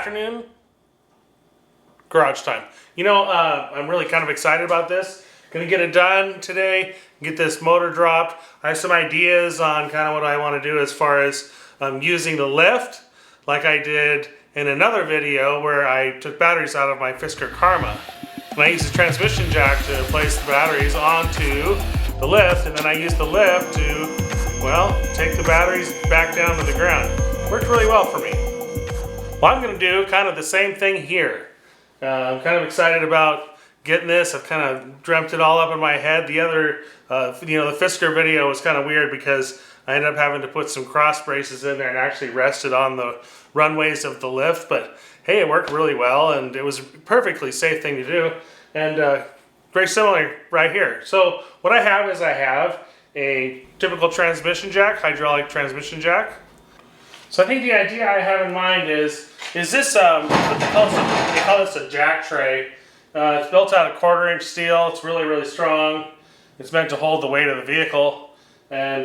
afternoon, garage time. I'm really kind of excited about this. Gonna get it done today, get this motor dropped. I have some ideas on kind of what I want to do as far as using the lift, like I did in another video where I took batteries out of my Fisker Karma. And I used the transmission jack to place the batteries onto the lift, and then I used the lift to, well, take the batteries back down to the ground. Worked really well for me. Well, I'm gonna do kind of the same thing here. I'm kind of excited about getting this. I've kind of dreamt it all up in my head. The other, the Fisker video was kind of weird because I ended up having to put some cross braces in there and actually rest it on the runways of the lift. But hey, it worked really well and it was a perfectly safe thing to do. And very similar right here. So what I have is I have a typical transmission jack, hydraulic transmission jack. So I think the idea I have in mind is this, what they call this a jack tray. It's built out of 1/4-inch steel. It's really, really strong. It's meant to hold the weight of the vehicle. And,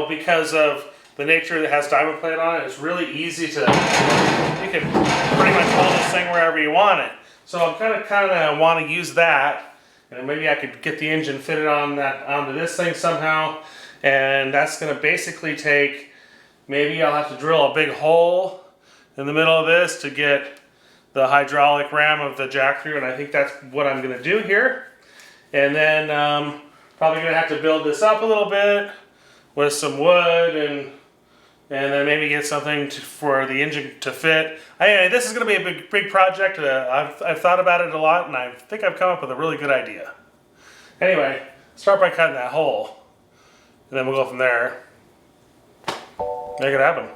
because of the nature that it has diamond plate on it, it's really easy to, you can pretty much hold this thing wherever you want it. So I'm kind of want to use that. And maybe I could get the engine fitted onto this thing somehow. And that's going to basically take, maybe I'll have to drill a big hole in the middle of this to get the hydraulic ram of the jack through, and I think that's what I'm going to do here. And then probably going to have to build this up a little bit with some wood, and then maybe get something for the engine to fit. This is going to be a big project. I've thought about it a lot, and I think I've come up with a really good idea. Anyway, start by cutting that hole, and then we'll go from there. Make it happen.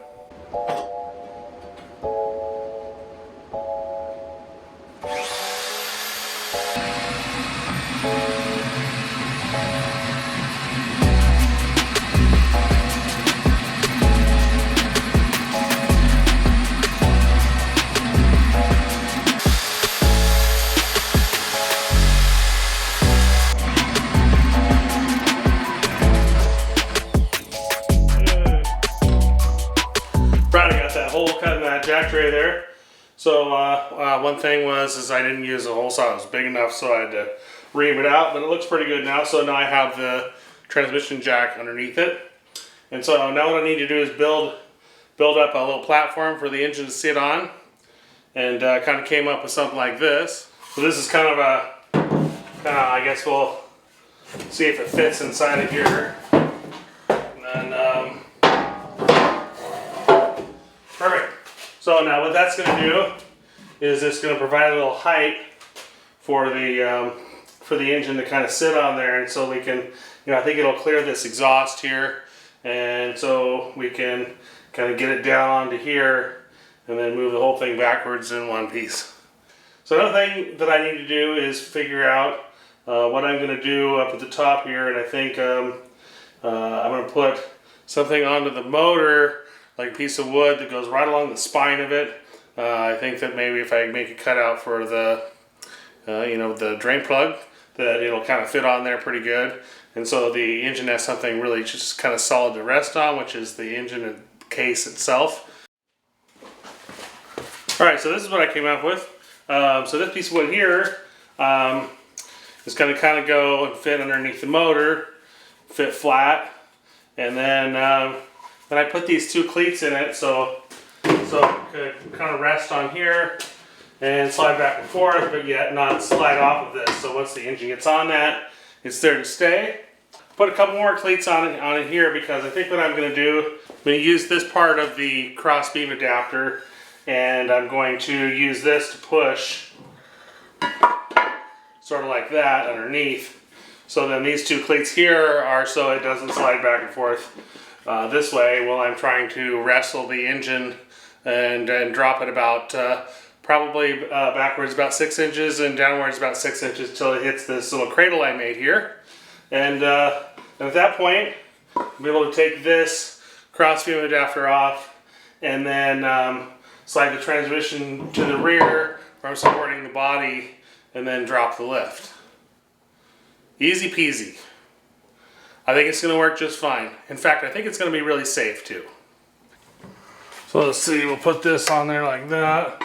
Cutting that jack tray there. So one thing was I didn't use a hole saw. It was big enough, so I had to ream it out, but it looks pretty good now. So now I have the transmission jack underneath it. And so now what I need to do is build up a little platform for the engine to sit on, and kind of came up with something like this. So this is kind of I guess we'll see if it fits inside of here. And then perfect. So now what that's going to do is it's going to provide a little height for the engine to kind of sit on there, and so we can, I think it'll clear this exhaust here, and so we can kind of get it down onto here, and then move the whole thing backwards in one piece. So another thing that I need to do is figure out what I'm going to do up at the top here, and I think I'm going to put something onto the motor, like a piece of wood that goes right along the spine of it. I think that maybe if I make a cutout for the, the drain plug, that it'll kind of fit on there pretty good. And so the engine has something really just kind of solid to rest on, which is the engine case itself. All right, so this is what I came up with. So this piece of wood here is going to kind of go and fit underneath the motor, fit flat, and then I put these two cleats in it, so it could kind of rest on here and slide back and forth, but yet not slide off of this. So once the engine gets on that, it's there to stay. Put a couple more cleats on it here, because I think what I'm going to do, I'm going to use this part of the cross beam adapter, and I'm going to use this to push sort of like that underneath. So then these two cleats here are so it doesn't slide back and forth this way while I'm trying to wrestle the engine and drop it about probably backwards about 6 inches and downwards about 6 inches till it hits this little cradle I made here. And at that point, I'll be able to take this cross beam adapter off, and then slide the transmission to the rear where I'm supporting the body, and then drop the lift. Easy peasy. I think it's going to work just fine. In fact, I think it's going to be really safe too. So let's see, we'll put this on there like that.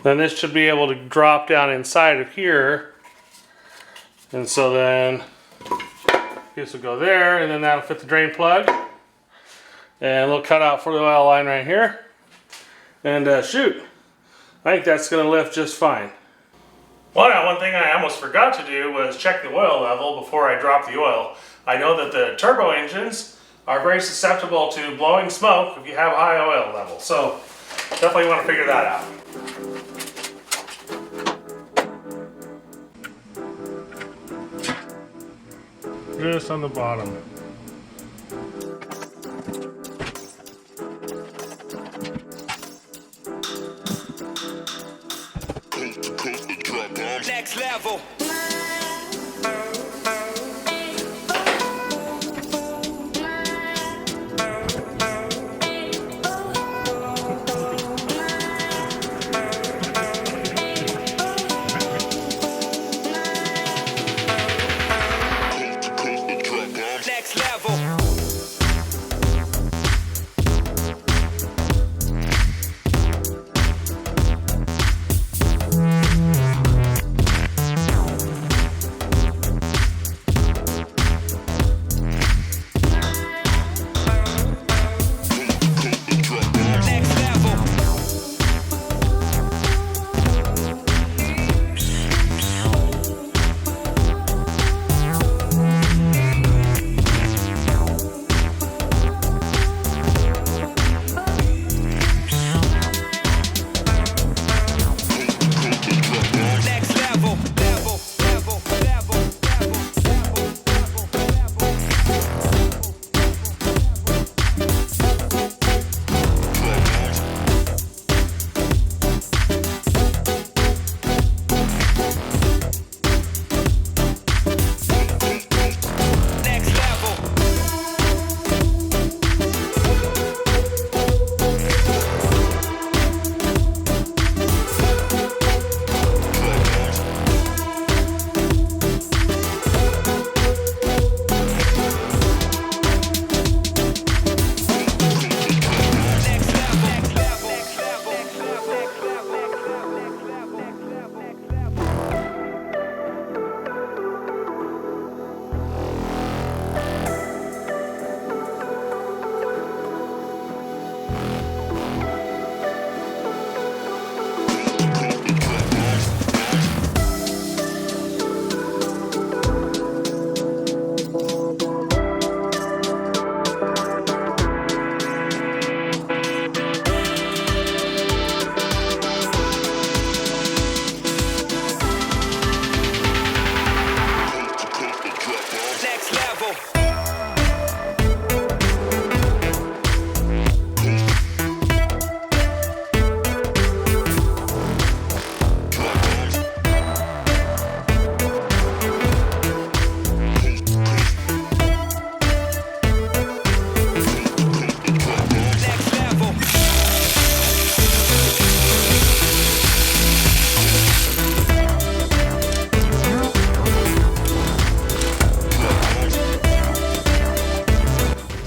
Then this should be able to drop down inside of here. And so then this will go there, and then that'll fit the drain plug. And a little cutout for the oil line right here. And shoot, I think that's gonna lift just fine. Well, now one thing I almost forgot to do was check the oil level before I drop the oil. I know that the turbo engines are very susceptible to blowing smoke if you have high oil levels. So definitely want to figure that out. Just on the bottom. Next level. Next level.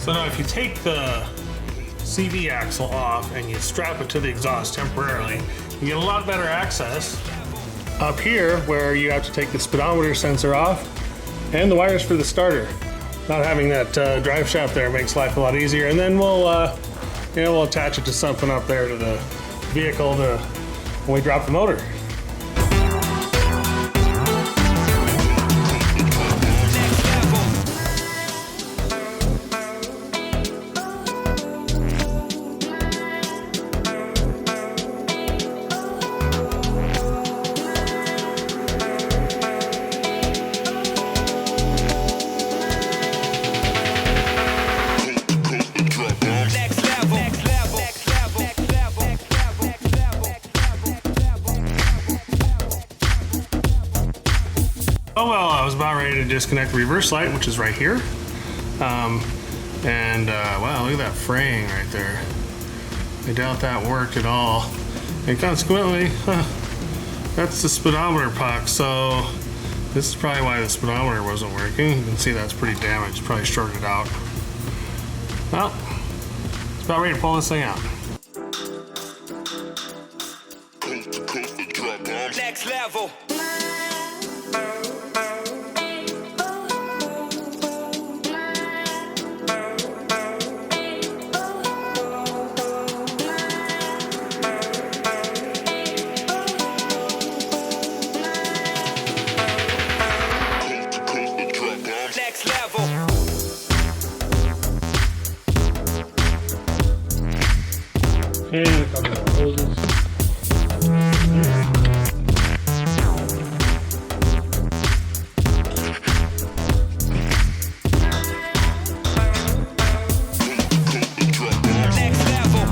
So now if you take the CV axle off and you strap it to the exhaust temporarily, you get a lot better access up here where you have to take the speedometer sensor off and the wires for the starter. Not having that drive shaft there makes life a lot easier. And then we'll attach it to something up there to the vehicle when we drop the motor. Oh well, I was about ready to disconnect the reverse light, which is right here. Wow, look at that fraying right there. I doubt that worked at all. And consequently, that's the speedometer puck. So this is probably why the speedometer wasn't working. You can see that's pretty damaged, probably shorted out. Well, it's about ready to pull this thing out. Next level. Next level. And a couple more hoses. Next level.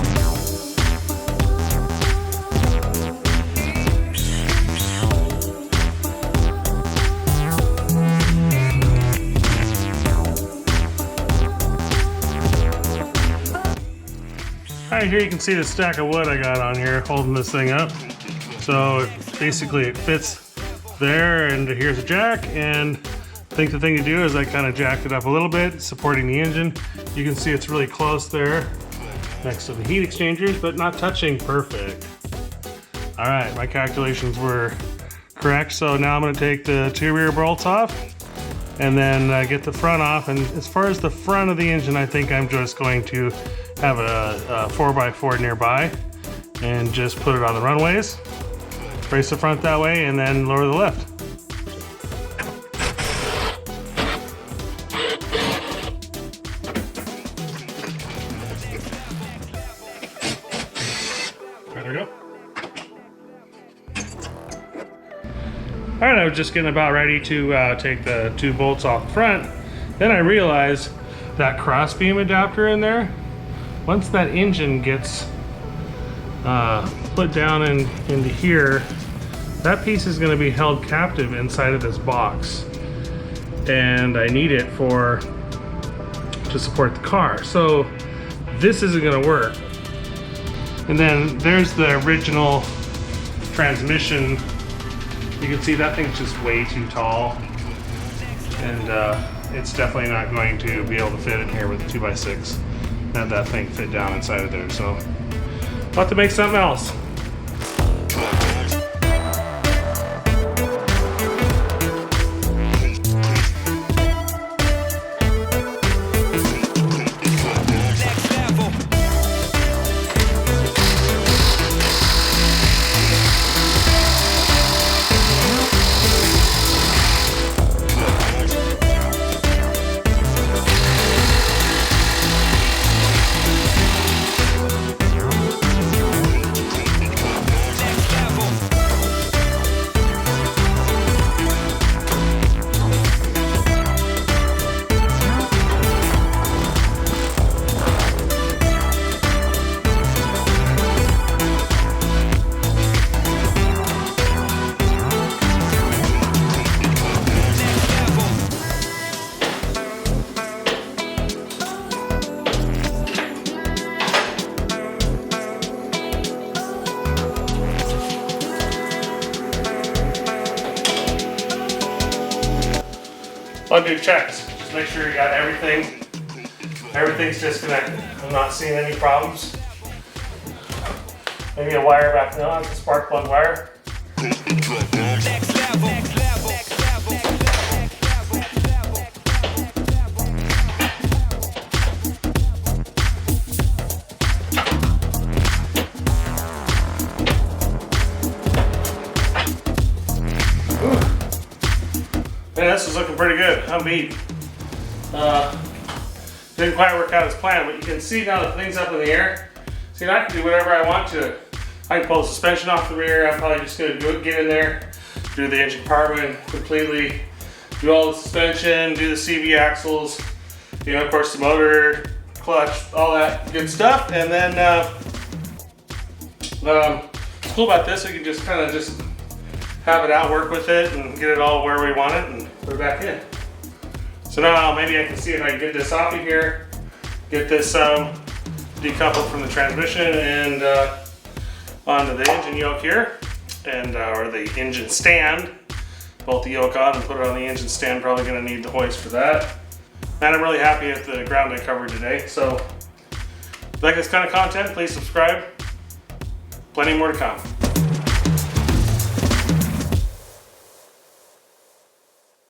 Alright, here you can see the stack of wood I got on here holding this thing up. So basically it fits there, and here's a jack, and I think the thing to do is I kind of jacked it up a little bit, supporting the engine. You can see it's really close there next to the heat exchangers, but not touching perfect. Alright, my calculations were correct, so now I'm going to take the two rear bolts off and then get the front off. And as far as the front of the engine, I think I'm just going to have a 4x4 nearby and just put it on the runways, brace the front that way, and then lower the lift. There we go. Alright, I was just getting about ready to take the two bolts off the front. Then I realized that crossbeam adapter in there, once that engine gets put down into here, that piece is going to be held captive inside of this box, and I need it to support the car. So this isn't going to work. And then there's the original transmission. You can see that thing's just way too tall, and it's definitely not going to be able to fit in here with a 2x6. Have that thing fit down inside of there, so I'll have to make something else. I'll do checks. Just make sure you got everything. Everything's disconnected. I'm not seeing any problems. Maybe a wire back now. It's a spark plug wire. Next level. Next level. Next level. Man, this is looking pretty good. I'm beat. Didn't quite work out as planned, but you can see now the thing's up in the air. See, I can do whatever I want to it. I can pull the suspension off the rear. I'm probably just going to get in there, do the engine compartment completely, do all the suspension, do the CV axles, you know, of course the motor, clutch, all that good stuff. And then what's cool about this, we can just kind of just have it out, work with it, and get it all where we want it, and put it back in. So now maybe I can see if I can get this off of here, get this decoupled from the transmission and onto the engine yoke here, and or the engine stand. Bolt the yoke on and put it on the engine stand. Probably going to need the hoist for that. And I'm really happy with the ground I covered today. So if you like this kind of content, please subscribe. Plenty more to come.